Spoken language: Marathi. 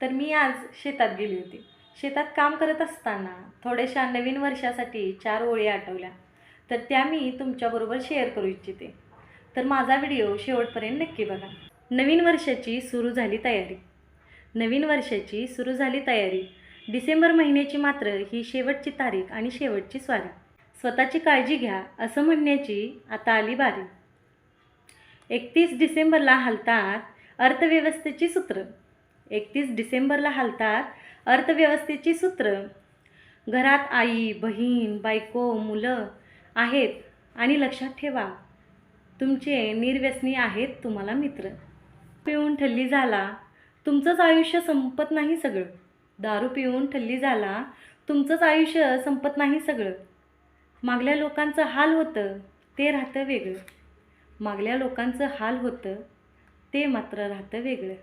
तर मी आज शेतात गेली होती. शेतात काम करत असताना थोड्याशा नवीन वर्षासाठी 4 ओळी आठवल्या. तर त्या मी तुमच्याबरोबर शेअर करू इच्छिते. तर माझा व्हिडिओ शेवटपर्यंत नक्की बघा. नवीन वर्षाची सुरू झाली तयारी. नवीन वर्षाची सुरू झाली तयारी. डिसेंबर महिन्याची मात्र ही शेवटची तारीख आणि शेवटची स्वारी. स्वतःची काळजी घ्या असं म्हणण्याची आता आली बारी. 31 डिसेंबरला हलतात अर्थव्यवस्थेची सूत्र. 31 डिसेंबरला हलतात अर्थव्यवस्थेची सूत्र. घरात आई, बहीण, बायको, मुलं आहेत आणि लक्षात ठेवा, तुमचे निर्व्यसनी आहेत तुम्हाला मित्र. पिऊन ठल्ली झाला, तुमचंच आयुष्य संपत नाही सगळं. दारू पिऊन ठल्ली झाला, तुमचंच आयुष्य संपत नाही सगळं. मागल्या लोकांचं हाल होतं ते राहतं वेगळं. मागल्या लोकांचं हाल होतं ते मात्र राहतं वेगळं.